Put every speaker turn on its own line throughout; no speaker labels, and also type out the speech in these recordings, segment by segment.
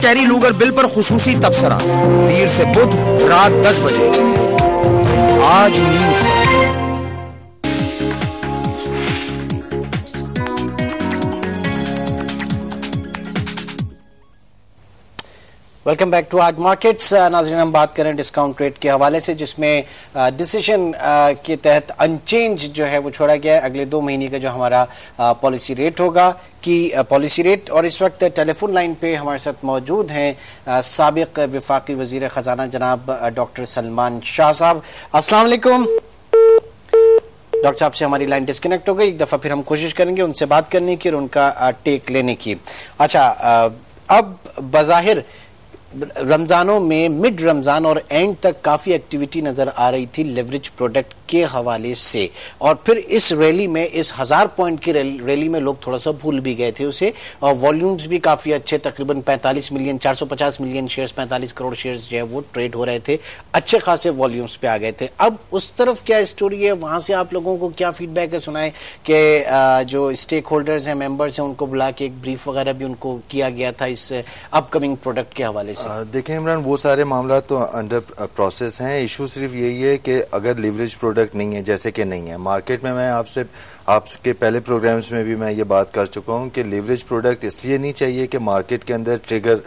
Carry लूगर bill पर खुसूसी तबसरा, पीर से बुध रात 10 बजे आज न्यूज पर।
वेलकम बैक टू आज मार्केट्स। नाज़रीन, हम बात करें डिस्काउंट रेट के हवाले से, जिसमें डिसीजन के तहत अनचेंज जो है वो छोड़ा गया है। अगले 2 महीने का जो हमारा पॉलिसी रेट होगा कि पॉलिसी रेट। और इस वक्त टेलीफोन लाइन पे हमारे साथ मौजूद हैं साबिक वफाकी वजीर ख़जाना जनाब डॉक्टर सलमान शाह साहब। अस्सलाम वालेकुम। डॉक्टर साहब से हमारी लाइन डिस्कनेक्ट हो गई, एक दफ़ा फिर हम कोशिश करेंगे उनसे बात करने की और उनका टेक लेने की। अच्छा, अब बज़ाहिर रमजानों में मिड रमजान और एंड तक काफ़ी एक्टिविटी नज़र आ रही थी लेवरेज प्रोडक्ट के हवाले से, और फिर इस रैली में, इस 1000 पॉइंट की रैली में लोग थोड़ा सा भूल भी गए थे उसे, और वॉल्यूम्स भी काफ़ी अच्छे, तकरीबन 45 million 450 million shares, 45 crore shares जो है वो ट्रेड हो रहे थे, अच्छे खासे वॉल्यूम्स पे आ गए थे। अब उस तरफ क्या स्टोरी है, वहाँ से आप लोगों को क्या फीडबैक है, सुनाए कि जो स्टेक होल्डर्स हैं, मेंबर्स हैं, उनको बुला के एक ब्रीफ वगैरह भी उनको किया गया था इस अपकमिंग प्रोडक्ट के हवाले से।
देखें इमरान, वो सारे मामला तो अंडर प्रोसेस हैं। इशू सिर्फ यही है कि अगर लीवरेज प्रोडक्ट नहीं है, जैसे कि नहीं है मार्केट में, मैं आपके पहले प्रोग्राम्स में भी मैं ये बात कर चुका हूँ कि लीवरेज प्रोडक्ट इसलिए नहीं चाहिए कि मार्केट के अंदर ट्रिगर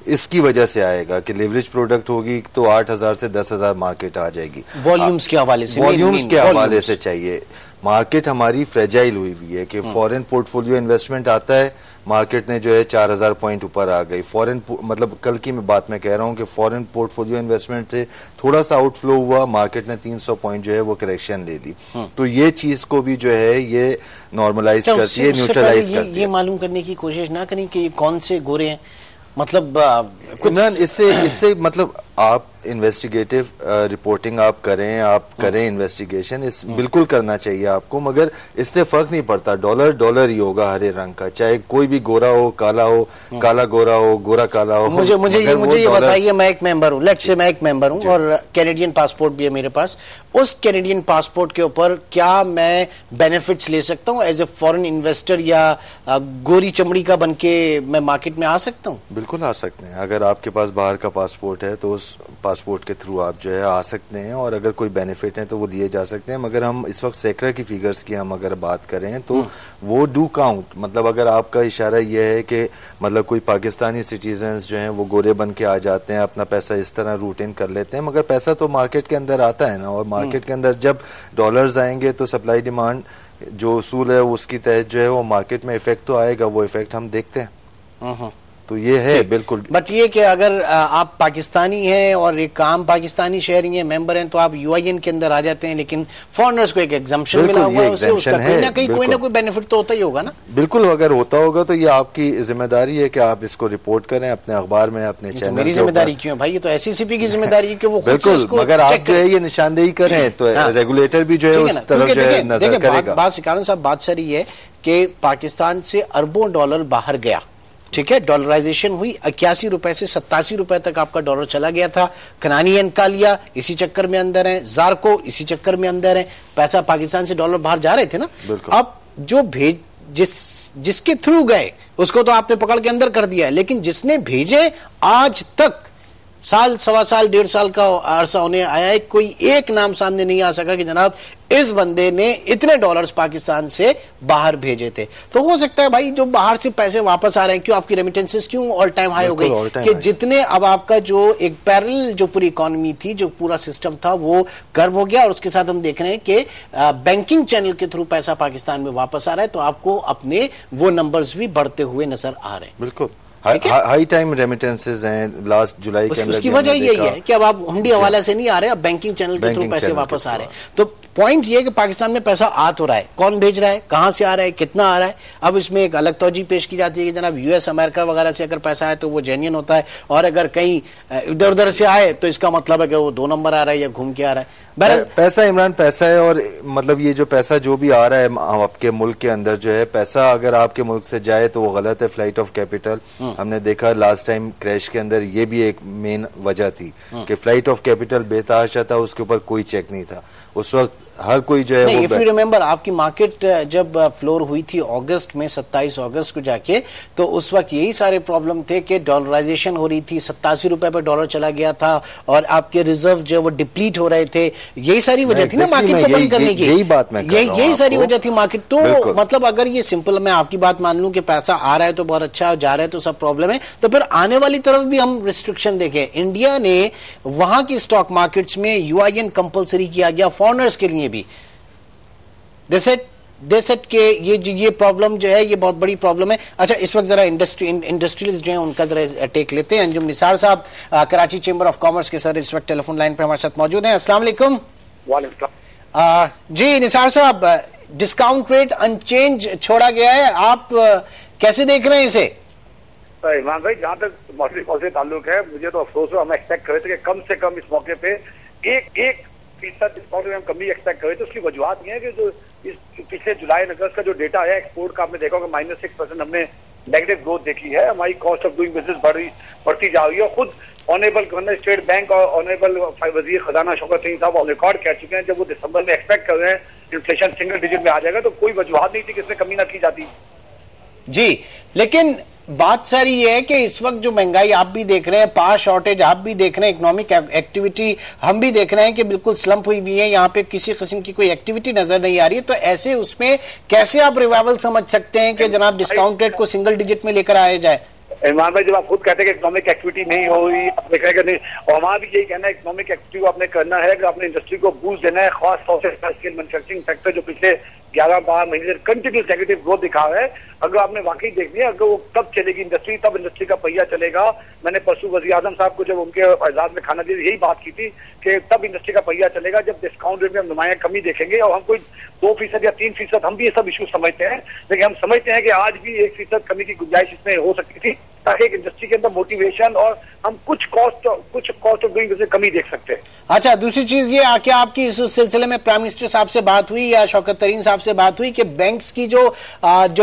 इसकी वजह से आएगा कि लीवरेज प्रोडक्ट होगी तो 8000 से 10,000 मार्केट आ जाएगी।
वॉल्यूम्स के हवाले से,
वॉल्यूम्स के हवाले से चाहिए। मार्केट हमारी फ्रेजाइल हुई हुई है कि फॉरेन पोर्टफोलियो इन्वेस्टमेंट आता है, मार्केट ने जो है 4000 पॉइंट ऊपर आ गई। फॉरेन मतलब कल की मैं बात मैं कह रहा हूँ कि फॉरेन पोर्टफोलियो इन्वेस्टमेंट से थोड़ा सा आउटफ्लो हुआ, मार्केट ने 300 पॉइंट जो है वो करेक्शन ले दी। तो ये चीज को भी जो है ये नॉर्मलाइज करती है, न्यूट्रलाइज करती है।
ये मालूम करने की कोशिश ना करें कि कौन से गोरे हैं, मतलब
इससे मतलब आप इन्वेस्टिगेटिव रिपोर्टिंग आप करें इन्वेस्टिगेशन, इस बिल्कुल करना चाहिए आपको, मगर इससे फर्क नहीं पड़ता। डॉलर ही होगा हरे रंग का, चाहे कोई भी गोरा हो, काला हो, काला गोरा हो, गोरा काला हो।
मुझे ये बताइए, मैं एक मेंबर हूँ, लेट्स से मैं एक मेंबर हूँ और कैनेडियन पासपोर्ट भी है मेरे पास। उस कैनेडियन पासपोर्ट के ऊपर क्या मैं बेनिफिट्स ले सकता हूँ एज ए फॉरेन इन्वेस्टर, या गोरी चमड़ी का बन के मैं मार्केट में आ सकता हूँ?
बिल्कुल आ सकते हैं। अगर आपके पास बाहर का पासपोर्ट है तो उस पासपोर्ट के थ्रू आप जो है आ सकते हैं, और अगर कोई बेनिफिट है तो वो दिए जा सकते हैं। मगर हम इस वक्त सेक्रा की फिगर्स की हम अगर बात करें तो वो डू काउंट। मतलब अगर आपका इशारा ये है कि मतलब कोई पाकिस्तानी सिटीजन्स जो हैं वो गोरे बन के आ जाते हैं, अपना पैसा इस तरह रूट इन कर लेते हैं, मगर पैसा तो मार्केट के अंदर आता है ना, और मार्केट के अंदर जब डॉलर्स आएंगे तो सप्लाई डिमांड जो उसूल है उसकी तहत जो है वो मार्केट में इफेक्ट तो आएगा, वो इफेक्ट हम देखते हैं। तो ये है बिल्कुल।
बट ये कि अगर आप पाकिस्तानी हैं और एक काम पाकिस्तानी शहरी हैं, मेंबर हैं, तो आप यूआईएन के अंदर आ जाते हैं, लेकिन फॉरेनर्स को एक एग्जम्पशन मिला हुआ है, उससे उसका कोई ना कोई बेनिफिट तो होता ही होगा ना।
बिल्कुल, अगर होता होगा तो ये आपकी जिम्मेदारी है कि आप इसको रिपोर्ट करें अपने अखबार में, अपने चैनल।
मेरी जिम्मेदारी क्यों भाई? ये तो एसईसीपी की जिम्मेदारी है कि वो
बिल्कुल, मगर आप जो है ये निशानदेही करें तो रेगुलेटर भी जो है उस तरफ जो है नजर करेगा।
बात सिकारण साहब, बात सारी है कि पाकिस्तान से अरबों डॉलर बाहर गया, ठीक है, डॉलराइजेशन हुई, 81 रुपए से 87 रुपए तक आपका डॉलर चला गया था। कनानी एनकालिया इसी चक्कर में अंदर है, जारको इसी चक्कर में अंदर है, पैसा पाकिस्तान से डॉलर बाहर जा रहे थे ना। अब जो जिसके थ्रू गए उसको तो आपने पकड़ के अंदर कर दिया है, लेकिन जिसने भेजे आज तक साल, सवा साल, 1.5 साल का अरसा होने आया है, कोई एक नाम सामने नहीं आ सका कि जनाब इस बंदे ने इतने डॉलर्स पाकिस्तान से बाहर भेजे थे। तो हो सकता है भाई जो बाहर से पैसे वापस आ रहे हैं, क्यों आपकी रेमिटेंसेस क्यों ऑल टाइम हाई हो गई कि जितने अब आपका जो एक पैरेलल जो पूरी इकोनॉमी थी, जो पूरा सिस्टम था वो कर्व हो गया, और उसके साथ हम देख रहे हैं कि बैंकिंग चैनल के थ्रू पैसा पाकिस्तान में वापस आ रहा है, तो आपको अपने वो नंबर्स भी बढ़ते हुए नजर आ रहे हैं।
बिल्कुल हाई टाइम रेमिटेंसेज हैं लास्ट जुलाई के अंदर।
उसकी वजह यही है कि अब आप हुंडी हवाला से नहीं आ रहे, अब बैंकिंग चैनल के थ्रू पैसे वापस आ रहे हैं। तो पॉइंट ये है कि पाकिस्तान में पैसा आ तो रहा है, कौन भेज रहा है, कहां से आ रहा है, कितना आ रहा है। अब इसमें एक अलग तौजी पेश की जाती है कि जनाब यूएस अमेरिका वगैरह से अगर पैसा आए तो वो जेन्युइन होता है, और अगर कहीं इधर उधर से आए तो इसका मतलब है कि वो 2 नंबर आ रहा है या घूम के आ रहा है। बहरहाल
पैसा इमरान पैसा है, और मतलब ये जो पैसा जो भी आ रहा है आपके मुल्क के अंदर जो है, पैसा अगर आपके मुल्क से जाए तो वो गलत है। फ्लाइट ऑफ कैपिटल हमने देखा लास्ट टाइम क्रैश के अंदर, ये भी एक मेन वजह थी कि फ्लाइट ऑफ कैपिटल बेतहाशा था, उसके ऊपर कोई चेक नहीं था। उस वक्त हर कोई जो है
नहीं, इफ यू रिमेंबर आपकी मार्केट जब फ्लोर हुई थी अगस्त में, 27 अगस्त को जाके, तो उस वक्त यही सारे प्रॉब्लम थे कि डॉलराइजेशन हो रही थी, 87 रुपए पर डॉलर चला गया था और आपके रिजर्व जो है वो डिप्लीट हो रहे थे। यही सारी वजह थी ना मार्केट को बंद करने की।
यही बात मैं
यही सारी वजह थी मार्केट। तो मतलब अगर ये सिंपल मैं आपकी बात मान लूं कि पैसा आ रहा है तो बहुत अच्छा, जा रहा है तो सब प्रॉब्लम है, तो फिर आने वाली तरफ भी हम रिस्ट्रिक्शन देखें। इंडिया ने वहां की स्टॉक मार्केट्स में यूआईएन कंपलसरी किया गया फॉरेनर्स के लिए भी। दे सेड के ये प्रॉब्लम जो है ये बहुत बड़ी प्रॉब्लम है। अच्छा, इस वक्त जरा इंडस्ट्रियलिस्ट जो है उनका जरा टेक लेते हैं। अंजुम निसार साहब कराची चेंबर ऑफ कॉमर्स के सर इस वक्त टेलीफोन लाइन पे हमारे साथ मौजूद हैं। अस्सलाम वालेकुम। जी निसार साहब, डिस्काउंट रेट अनचेंज छोड़ा गया है, आप कैसे देख रहे हैं इसे?
इमरान भाई, जहाँ तक मॉनेटरी पॉलिसी ताल्लुक है, मुझे तो अफसोस है, हम एक्सपेक्ट कर रहे थे कि कम से कम इस मौके पे एक फीसद डिस्काउंट में हम कमी एक्सपेक्ट कर रहे थे। उसकी वजूहत नहीं है कि जो इस पिछले जुलाई अगस्त का जो डेटा आया एक्सपोर्ट का, आपने देखा होगा -6% हमने नेगेटिव ग्रोथ देखी है। हमारी कॉस्ट ऑफ डूइंग बिजनेस बढ़ती जा रही है। खुद ऑनरेबल गवर्नर स्टेट बैंक और ऑनरेबल वजीर खजाना शौकत सिंह साहब ऑन रिकॉर्ड कह चुके हैं, जब वो दिसंबर में एक्सपेक्ट कर रहे हैं इन्फ्लेशन सिंगल डिजिट में आ जाएगा, तो कोई वजूहत नहीं थी कि इसमें कमी ना की जाती।
जी, लेकिन बात सारी ये है कि इस वक्त जो महंगाई आप भी देख रहे हैं, पावर शॉर्टेज आप भी देख रहे हैं, इकोनॉमिक एक्टिविटी हम भी देख रहे हैं कि बिल्कुल स्लंप हुई हुई है, यहाँ पे किसी किस्म की कोई एक्टिविटी नजर नहीं आ रही है। तो ऐसे उसमें कैसे आप रिवाइवल समझ सकते हैं कि जनाब डिस्काउंट रेट को सिंगल डिजिट में लेकर आया जाए?
इमरान भाई, जब आप खुद कहते हैं कि इकोनॉमिक एक्टिविटी नहीं हो रही, आप देख रहे हैं कि नहीं, और हमारा भी यही कहना है इकोनॉमिक एक्टिविटी को आपने करना है कि आपने इंडस्ट्री को बूस्ट देना है, खास तौर से स्केल मैन्युफैक्चरिंग सेक्टर जो पिछले 11-12 महीने से कंटिन्यूस नेगेटिव ग्रोथ दिखा रहा है। अगर आपने वाकई देखनी है, अगर वो तब चलेगी इंडस्ट्री, तब इंडस्ट्री का पहिया चलेगा। मैंने परसों वज़ीर आज़म साहब को जब उनके एजाज में खाना दिया, यही बात की थी कि तब इंडस्ट्री का पहिया चलेगा जब डिस्काउंट रेट में हम नुमाया कमी देखेंगे। और हम कोई 2% या 3%, हम भी ये सब इशू समझते हैं, लेकिन हम समझते हैं कि आज भी 1% कमी की गुंजाइश इसमें हो सकती थी, ताकि एक इंडस्ट्री के अंदर मोटिवेशन और हम कुछ कॉस्ट ऑफ डूइंग बिजनेस कमी देख सकते हैं।
अच्छा, दूसरी चीज ये, क्या आपकी इस सिलसिले में प्राइम मिनिस्टर साहब से बात हुई या शौकत तरीन साहब से बात हुई कि बैंक्स की जो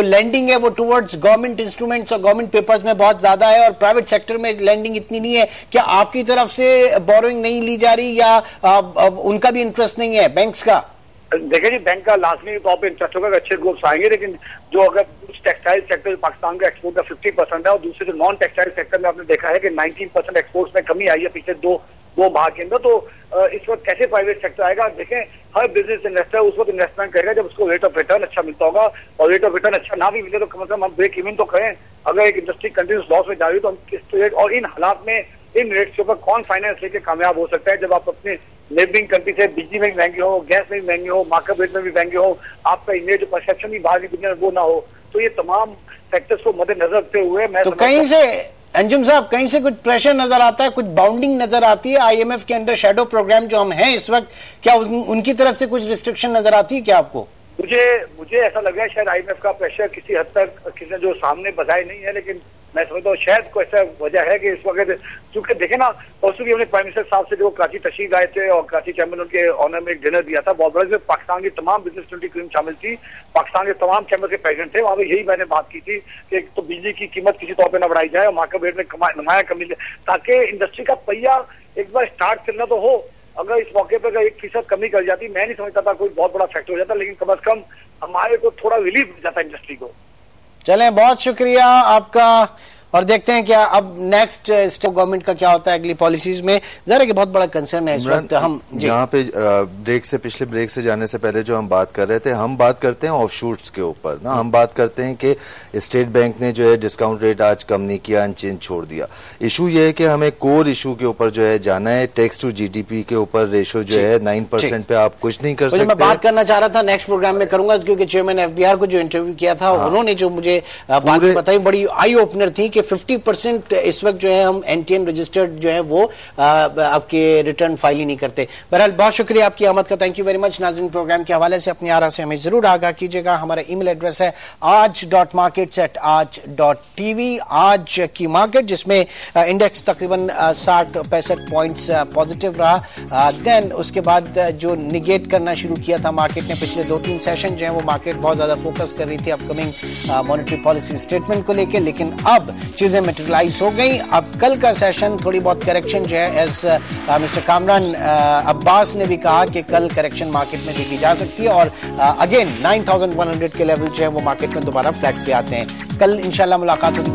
लेंडिंग है वो टुवर्ड्स गवर्नमेंट इंस्ट्रूमेंट्स और गवर्नमेंट पेपर्स में बहुत ज्यादा है और प्राइवेट सेक्टर में लेंडिंग इतनी नहीं है? क्या आपकी तरफ से बोरोइंग नहीं ली जा रही या उनका भी इंटरेस्ट नहीं है बैंक्स का?
देखिए जी, बैंक का लाजमी तौर पर इंटरेस्ट होगा, अच्छे ग्रोथ आएंगे, लेकिन जो अगर कुछ टेक्सटाइल सेक्टर पाकिस्तान का एक्सपोर्ट का 50% है और दूसरे जो नॉन टेक्सटाइल सेक्टर में आपने देखा है कि 19% एक्सपोर्ट्स में कमी आई है पिछले दो माह के अंदर। तो इस वक्त कैसे प्राइवेट सेक्टर आएगा? देखें, हर बिजनेस इन्वेस्टर उस वक्त इन्वेस्टमेंट करेगा जब उसको रेट ऑफ रिटर्न अच्छा मिलता होगा, और रेट ऑफ रिटर्न अच्छा ना भी मिले तो कम से कम हम ब्रेक इवन तो करें। अगर एक इंडस्ट्री कंटिन्यूस लॉस में जा रही है तो हम किस रेट, और इन हालात में इन रेट्स के ऊपर कौन फाइनेंस लेके कामयाब हो सकता है, जब आप अपने नेबरिंग कंट्री से बिजली में भी महंगे हो, गैस में भी महंगे हो, मार्केट रेट में भी महंगे हो, आपका इमेज परसेप्शन भी बाहर की दुनिया में वो ना हो। तो ये तमाम फैक्टर्स को मद्देनजर रखते हुए मैं
तो कहीं से अंजुम साहब, कहीं से कुछ प्रेशर नजर आता है, कुछ बाउंडिंग नजर आती है आईएमएफ के अंडर शैडो प्रोग्राम जो हम हैं इस वक्त, क्या उनकी तरफ से कुछ रिस्ट्रिक्शन नजर आती है क्या आपको?
मुझे ऐसा लग रहा है शायद आईएमएफ का प्रेशर किसी हद तक किसी जो सामने बजाय नहीं है, लेकिन मैं समझता हूँ शायद कोई ऐसा वजह है कि इस वक्त, क्योंकि देखे ना, परसों भी हमने प्राइम मिनिस्टर साहब से जो कराची तशरीफ आए थे और कराची चैम्बर उनके ऑनर में एक डिनर दिया था बहुत बड़ा, जिसमें पाकिस्तान की तमाम बिजनेस कम्युनिटी शामिल थी, पाकिस्तान के तमाम चैम्बर के प्रेसिडेंट थे। वहाँ पर यही मैंने बात की थी कि तो बिजली की कीमत किसी तौर पर न बढ़ाई जाए और मार्केट रेट में नुमाया कमी, ताकि इंडस्ट्री का पहिया एक बार स्टार्ट चलना तो हो। अगर इस मौके पर 1% कमी कर जाती, मैं नहीं समझता था कोई बहुत बड़ा फैक्टर हो जाता, लेकिन कम से कम हमारे को थोड़ा रिलीफ मिल जाता इंडस्ट्री को।
चलें, बहुत शुक्रिया आपका, और देखते हैं क्या अब नेक्स्ट स्टेप गवर्नमेंट का क्या होता है अगली पॉलिसीज में। जरा कि बहुत बड़ा कंसर्न है इस वक्त। हम
यहाँ पे पिछले ब्रेक से जाने से पहले जो हम बात कर रहे थे, हम बात करते हैं ऑफशूट्स के ऊपर ना, हम बात करते हैं कि स्टेट बैंक ने जो है डिस्काउंट रेट आज कम नहीं किया, अनचेंज छोड़ दिया। इशू ये है कि हमें कोर इशू के ऊपर जो है जाना है, टैक्स टू जीडीपी के ऊपर रेशो जो है 9% पे आप कुछ नहीं कर सकते।
मैं बात करना चाह रहा था, नेक्स्ट प्रोग्राम में करूंगा, क्योंकि चेयरमैन एफबीआर को जो इंटरव्यू किया था उन्होंने जो मुझे बात बताई बड़ी आई ओपनर थी कि 50% इस वक्त जो है हम एनटीएन रजिस्टर्ड जो है वो आपके रिटर्न फाइल ही नहीं करते। बहरहाल बहुत शुक्रिया आपकी आमद का, थैंक यू वेरी मच। नाज़रीन, प्रोग्राम के हवाले से अपनी आरा से हमें जरूर आगाह कीजिएगा। हमारा ईमेल एड्रेस है aaj.markets@aaj.tv। आज की मार्केट जिसमें इंडेक्स तकरीबन 60-65 पॉइंट्स पॉजिटिव रहा। देन उसके बाद जो निगेट करना शुरू किया था मार्केट ने पिछले 2-3 सेशन जो है वो मार्केट बहुत ज्यादा फोकस कर रही थी अपकमिंग मॉनेटरी पॉलिसी स्टेटमेंट को लेकर, लेकिन अब चीजें मटेरियलाइज हो गई। अब कल का सेशन थोड़ी बहुत करेक्शन जो है, एज मिस्टर कामरान अब्बास ने भी कहा कि कल करेक्शन मार्केट में देखी जा सकती है और अगेन 9100 के लेवल जो है वो मार्केट में दोबारा फ्लैट पे आते हैं। कल इंशाल्लाह मुलाकात होगी।